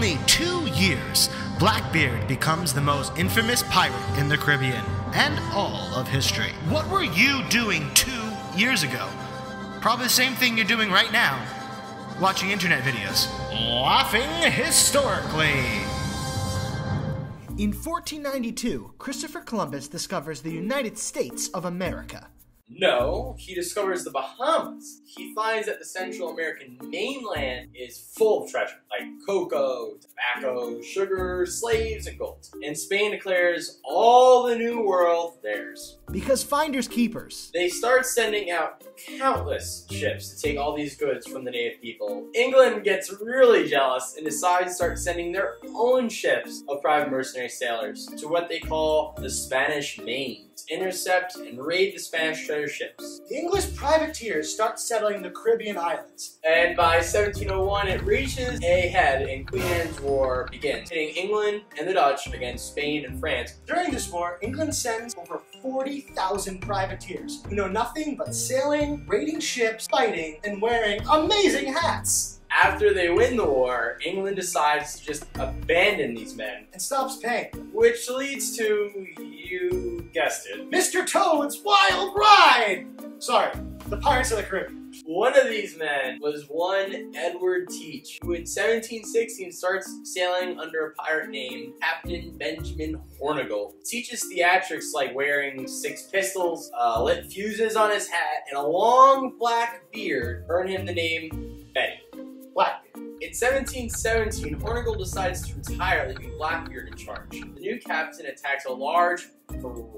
only 2 years, Blackbeard becomes the most infamous pirate in the Caribbean and all of history. What were you doing 2 years ago? Probably the same thing you're doing right now, watching internet videos. Laughing historically. In 1492, Christopher Columbus discovers the United States of America. No, he discovers the Bahamas. He finds that the Central American mainland is full of treasure, like cocoa, tobacco, sugar, slaves, and gold. And Spain declares all the New World theirs. Because finders keepers. They start sending out countless ships to take all these goods from the native people. England gets really jealous and decides to start sending their own ships of private mercenary sailors to what they call the Spanish Main to intercept and raid the Spanish treasure ships. The English privateers start settling the Caribbean islands. And by 1701, it reaches a head and Queen Anne's War begins, hitting England and the Dutch against Spain and France. During this war, England sends over 40,000 privateers who know nothing but sailing, raiding ships, fighting, and wearing amazing hats. After they win the war, England decides to just abandon these men. And stops paying. Which leads to, you guessed it, Mr. Toad's Wild Ride! Sorry, the Pirates of the Caribbean. One of these men was one Edward Teach, who in 1716 starts sailing under a pirate named Captain Benjamin Hornigold. Teach's theatrics like wearing 6 pistols, lit fuses on his hat, and a long black beard earn him the name Betty. Blackbeard. In 1717, Hornigold decides to retire, leaving Blackbeard in charge. The new captain attacks a large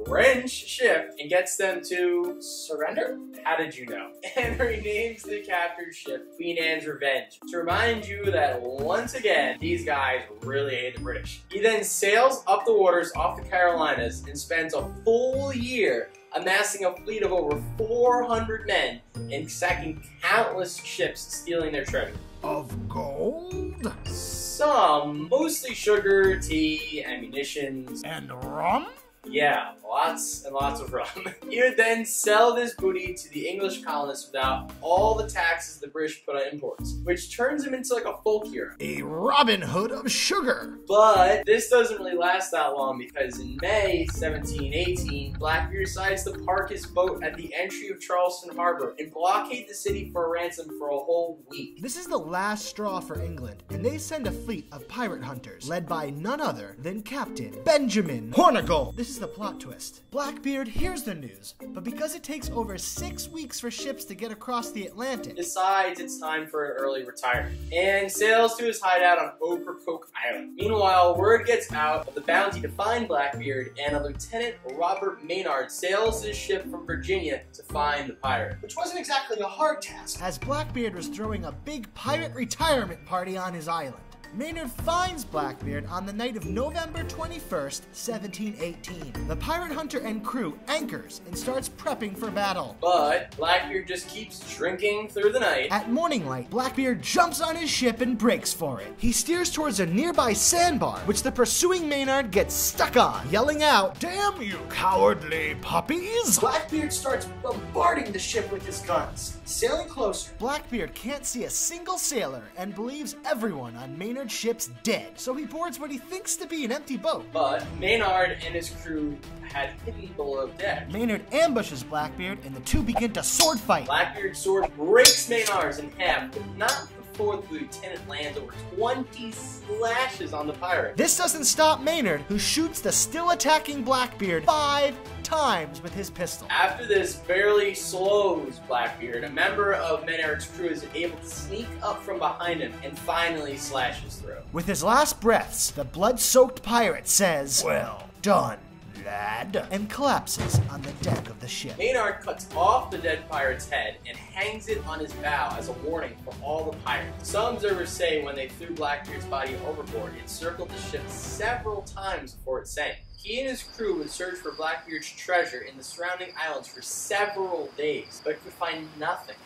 French ship and gets them to surrender? How did you know? And renames the captured ship Queen Anne's Revenge to remind you that once again, these guys really hate the British. He then sails up the waters off the Carolinas and spends a full year amassing a fleet of over 400 men and sacking countless ships, stealing their treasure. Of gold? Some, mostly sugar, tea, ammunitions, And rum? yeah, lots and lots of rum. He would then sell this booty to the English colonists without all the taxes the British put on imports, which turns him into like a folk hero. A Robin Hood of sugar. But this doesn't really last that long because in May 1718, Blackbeard decides to park his boat at the entry of Charleston Harbor and blockade the city for a ransom for a whole week. This is the last straw for England, and they send a fleet of pirate hunters, led by none other than Captain Benjamin Hornigold. This is the plot twist. Blackbeard hears the news, but because it takes over 6 weeks for ships to get across the Atlantic, Decides it's time for an early retirement and sails to his hideout on Ocracoke Island. Meanwhile, word gets out of the bounty to find Blackbeard, and a Lieutenant Robert Maynard sails his ship from Virginia to find the pirate. Which wasn't exactly a hard task. as Blackbeard was throwing a big pirate retirement party on his island. Maynard finds Blackbeard on the night of November 21st, 1718. The pirate hunter and crew anchors and starts prepping for battle. But Blackbeard just keeps drinking through the night. At morning light, Blackbeard jumps on his ship and breaks for it. He steers towards a nearby sandbar, which the pursuing Maynard gets stuck on, yelling out, "Damn you, cowardly puppies!" Blackbeard starts bombarding the ship with his guns, sailing closer. Blackbeard can't see a single sailor and believes everyone on Maynard's ship's dead, so he boards what he thinks to be an empty boat. But Maynard and his crew had hidden below deck. Maynard ambushes Blackbeard and the two begin to sword fight. Blackbeard's sword breaks Maynard's in half, but not before the lieutenant lands over 20 slashes on the pirate. This doesn't stop Maynard, who shoots the still attacking Blackbeard 5 times with his pistol. After this barely slows Blackbeard, a member of Maynard's crew is able to sneak up from behind him and finally slashes through. With his last breaths, the blood-soaked pirate says, "Well done, lad," and collapses on the deck of the ship. Maynard cuts off the dead pirate's head and hangs it on his bow as a warning for all the pirates. Some observers say when they threw Blackbeard's body overboard, it circled the ship several times before it sank. He and his crew would search for Blackbeard's treasure in the surrounding islands for several days, but could find nothing.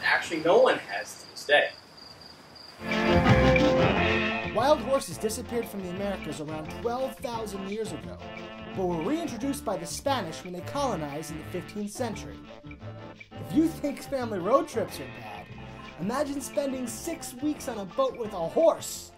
Actually, no one has to this day. Wild horses disappeared from the Americas around 12,000 years ago, but were reintroduced by the Spanish when they colonized in the 15th century. If you think family road trips are bad, imagine spending 6 weeks on a boat with a horse.